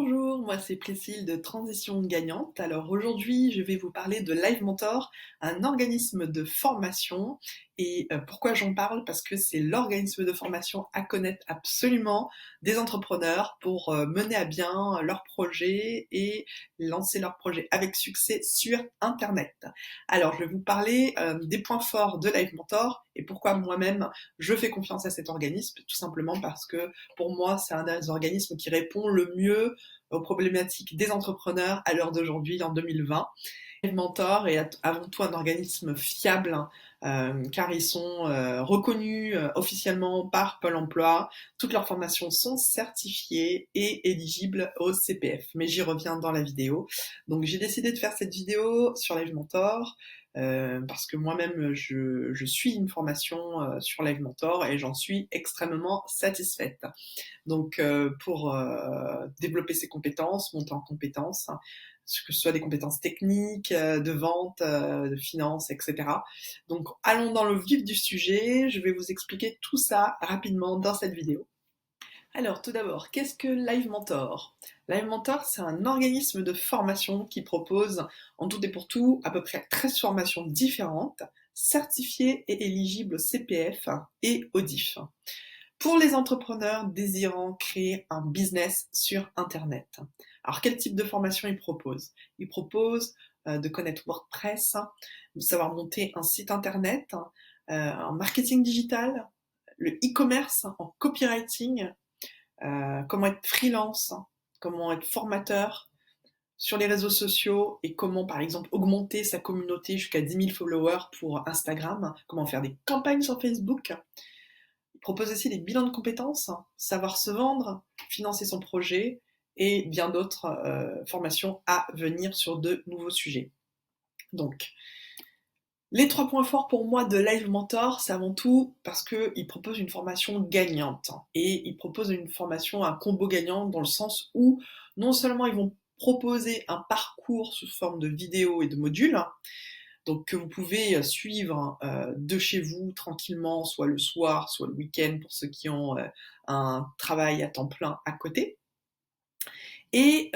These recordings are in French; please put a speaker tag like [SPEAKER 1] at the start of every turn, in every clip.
[SPEAKER 1] Bonjour, moi c'est Priscille de Transition Gagnante. Alors aujourd'hui, je vais vous parler de Live Mentor, un organisme de formation. Et pourquoi j'en parle? Parce que c'est l'organisme de formation à connaître absolument des entrepreneurs pour mener à bien leurs projets et lancer leurs projets avec succès sur Internet. Alors je vais vous parler des points forts de Live Mentor et pourquoi moi-même je fais confiance à cet organisme, tout simplement parce que pour moi, c'est un des organismes qui répond le mieux aux problématiques des entrepreneurs à l'heure d'aujourd'hui, en 2020. Mentor est avant tout un organisme fiable, car ils sont reconnus officiellement par Pôle emploi. Toutes leurs formations sont certifiées et éligibles au CPF. Mais j'y reviens dans la vidéo. Donc j'ai décidé de faire cette vidéo sur Live Mentor parce que moi-même je suis une formation sur Live Mentor et j'en suis extrêmement satisfaite. Donc pour développer ses compétences, monter en compétences, que ce soit des compétences techniques, de vente, de finance, etc. Donc allons dans le vif du sujet, je vais vous expliquer tout ça rapidement dans cette vidéo. Alors tout d'abord, qu'est-ce que Live Mentor? Live Mentor, c'est un organisme de formation qui propose en tout et pour tout à peu près 13 formations différentes, certifiées et éligibles au CPF et au DIF. Pour les entrepreneurs désirant créer un business sur Internet. Alors, quel type de formation ils proposent? Ils proposent de connaître WordPress, de savoir monter un site Internet, en marketing digital, le e-commerce, en copywriting, comment être freelance, comment être formateur sur les réseaux sociaux et comment, par exemple, augmenter sa communauté jusqu'à 10 000 followers pour Instagram, comment faire des campagnes sur Facebook. Il propose aussi des bilans de compétences, savoir se vendre, financer son projet et bien d'autres formations à venir sur de nouveaux sujets. Donc, les 3 points forts pour moi de Live Mentor, c'est avant tout parce qu'il propose une formation gagnante. Et il propose une formation, un combo gagnant dans le sens où non seulement ils vont proposer un parcours sous forme de vidéos et de modules, donc que vous pouvez suivre de chez vous tranquillement, soit le soir, soit le week-end pour ceux qui ont un travail à temps plein à côté. Et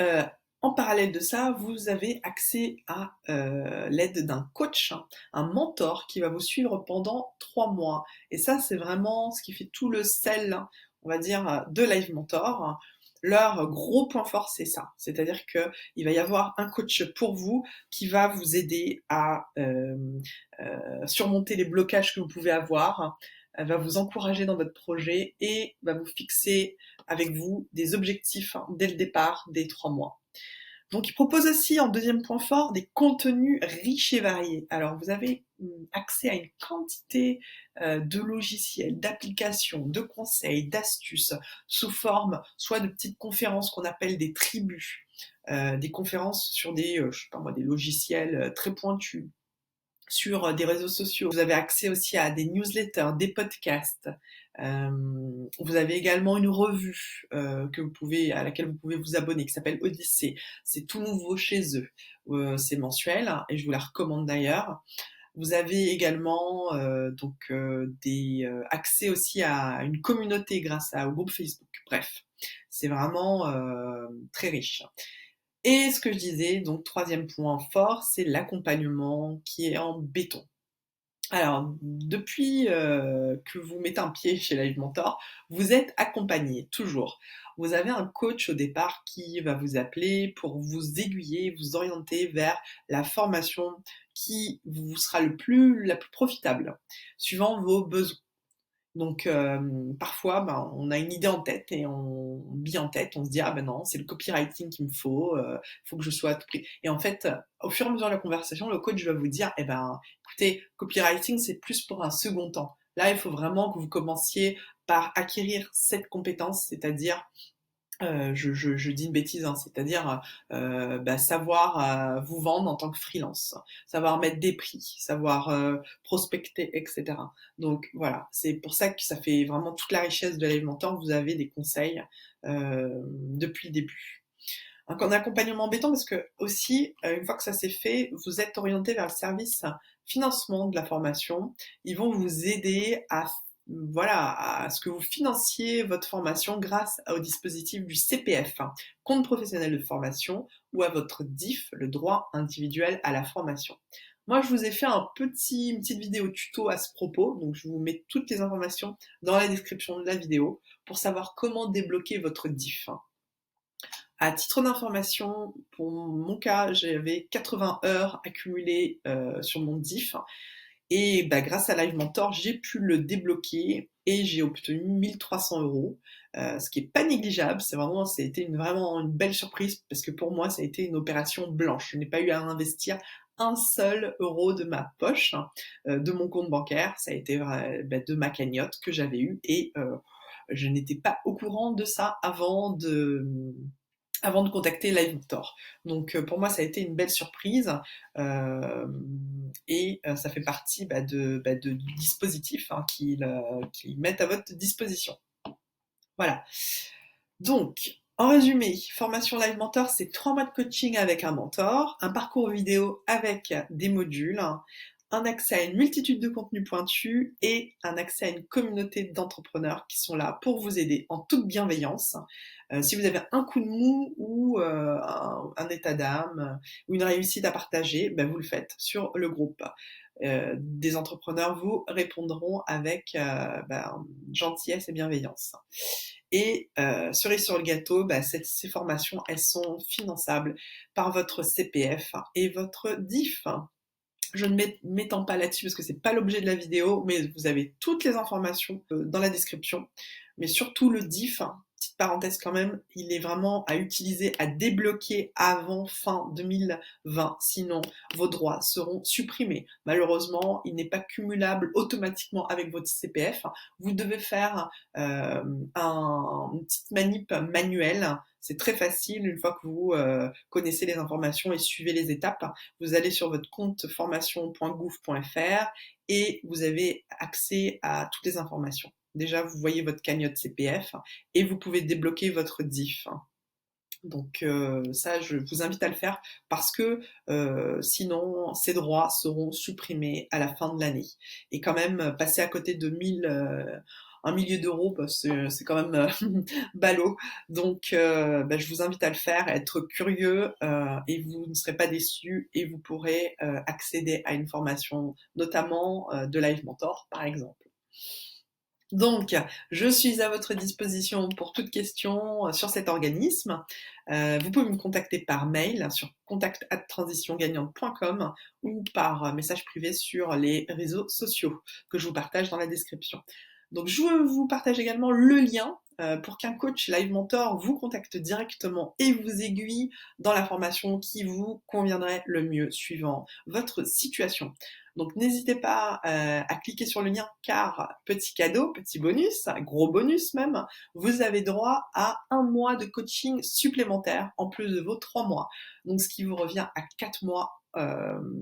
[SPEAKER 1] en parallèle de ça, vous avez accès à l'aide d'un coach, un mentor qui va vous suivre pendant 3 mois. Et ça, c'est vraiment ce qui fait tout le sel, on va dire, de Live Mentor. Leur gros point fort, c'est ça. C'est-à-dire qu'il va y avoir un coach pour vous qui va vous aider à surmonter les blocages que vous pouvez avoir, va vous encourager dans votre projet et va vous fixer avec vous des objectifs dès le départ des 3 mois. Donc il propose aussi en deuxième point fort des contenus riches et variés. Alors vous avez accès à une quantité de logiciels, d'applications, de conseils, d'astuces sous forme soit de petites conférences qu'on appelle des tribus, des conférences sur des, je sais pas moi, des logiciels très pointus, sur des réseaux sociaux. Vous avez accès aussi à des newsletters, des podcasts. Vous avez également une revue à laquelle vous pouvez vous abonner, qui s'appelle Odyssée. C'est tout nouveau chez eux. C'est mensuel et je vous la recommande d'ailleurs. Vous avez également des accès aussi à une communauté grâce au groupe Facebook. Bref, c'est vraiment très riche. Et ce que je disais, donc troisième point fort, c'est l'accompagnement qui est en béton. Alors, depuis que vous mettez un pied chez Live Mentor, vous êtes accompagné, toujours. Vous avez un coach au départ qui va vous appeler pour vous aiguiller, vous orienter vers la formation qui vous sera la plus profitable, suivant vos besoins. Donc parfois, on a une idée en tête et on bille en tête, on se dit ah ben non, c'est le copywriting qu'il me faut que je sois à tout prix. Et en fait, au fur et à mesure de la conversation, le coach va vous dire eh ben écoutez, copywriting c'est plus pour un second temps. Là, il faut vraiment que vous commenciez par acquérir cette compétence, c'est-à-dire je dis une bêtise, hein, c'est-à-dire savoir vous vendre en tant que freelance, savoir mettre des prix, savoir prospecter, etc. Donc voilà, c'est pour ça que ça fait vraiment toute la richesse de Live Mentor. Vous avez des conseils depuis le début. Donc en accompagnement embêtant parce que aussi, une fois que ça s'est fait, vous êtes orienté vers le service financement de la formation. Ils vont vous aider à voilà, à ce que vous financiez votre formation grâce au dispositif du CPF, hein, compte professionnel de formation, ou à votre DIF, le droit individuel à la formation. Moi, je vous ai fait une petite vidéo tuto à ce propos, donc je vous mets toutes les informations dans la description de la vidéo pour savoir comment débloquer votre DIF. À titre d'information, pour mon cas, j'avais 80 heures accumulées sur mon DIF et bah, grâce à Live Mentor, j'ai pu le débloquer et j'ai obtenu 1300 euros, ce qui est pas négligeable. Ça a été vraiment une belle surprise parce que pour moi, ça a été une opération blanche. Je n'ai pas eu à investir un seul euro de ma poche, de mon compte bancaire. Ça a été bah, de ma cagnotte que j'avais eue et je n'étais pas au courant de ça avant de contacter Live Mentor. Donc pour moi, ça a été une belle surprise et ça fait partie du dispositif hein, qu'ils mettent à votre disposition. Voilà. Donc, en résumé, formation Live Mentor, c'est 3 mois de coaching avec un mentor, un parcours vidéo avec des modules, un accès à une multitude de contenus pointus et un accès à une communauté d'entrepreneurs qui sont là pour vous aider en toute bienveillance. Si vous avez un coup de mou ou un état d'âme ou une réussite à partager, ben vous le faites sur le groupe. Des entrepreneurs vous répondront avec gentillesse et bienveillance. Et cerise sur le gâteau, ces formations, elles sont finançables par votre CPF et votre DIF. Je ne m'étends pas là-dessus parce que c'est pas l'objet de la vidéo, mais vous avez toutes les informations dans la description. Mais surtout le DIF, petite parenthèse quand même, il est vraiment à utiliser, à débloquer avant fin 2020. Sinon, vos droits seront supprimés. Malheureusement, il n'est pas cumulable automatiquement avec votre CPF. Vous devez faire une petite manip manuelle. C'est très facile, une fois que vous connaissez les informations et suivez les étapes, vous allez sur votre compte formation.gouv.fr et vous avez accès à toutes les informations. Déjà, vous voyez votre cagnotte CPF et vous pouvez débloquer votre DIF. Donc ça, je vous invite à le faire parce que sinon, ces droits seront supprimés à la fin de l'année. Et quand même, passer à côté de 1 millier d'euros, c'est quand même ballot. Donc je vous invite à le faire, à être curieux et vous ne serez pas déçus et vous pourrez accéder à une formation, notamment de Live Mentor, par exemple. Donc, je suis à votre disposition pour toute question sur cet organisme. Vous pouvez me contacter par mail sur contact@transitiongagnante.com ou par message privé sur les réseaux sociaux que je vous partage dans la description. Donc, je vous partage également le lien pour qu'un coach Live Mentor vous contacte directement et vous aiguille dans la formation qui vous conviendrait le mieux suivant votre situation. Donc n'hésitez pas à cliquer sur le lien car petit cadeau, petit bonus, gros bonus même, vous avez droit à 1 mois de coaching supplémentaire en plus de vos 3 mois. Donc ce qui vous revient à 4 mois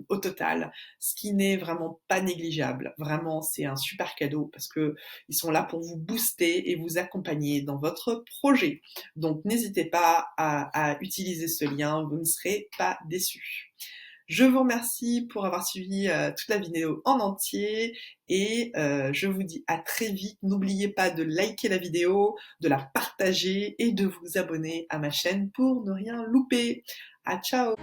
[SPEAKER 1] au total, ce qui n'est vraiment pas négligeable. Vraiment, c'est un super cadeau parce que ils sont là pour vous booster et vous accompagner dans votre projet. Donc n'hésitez pas à utiliser ce lien, vous ne serez pas déçus. Je vous remercie pour avoir suivi toute la vidéo en entier et je vous dis à très vite. N'oubliez pas de liker la vidéo, de la partager et de vous abonner à ma chaîne pour ne rien louper. À ciao!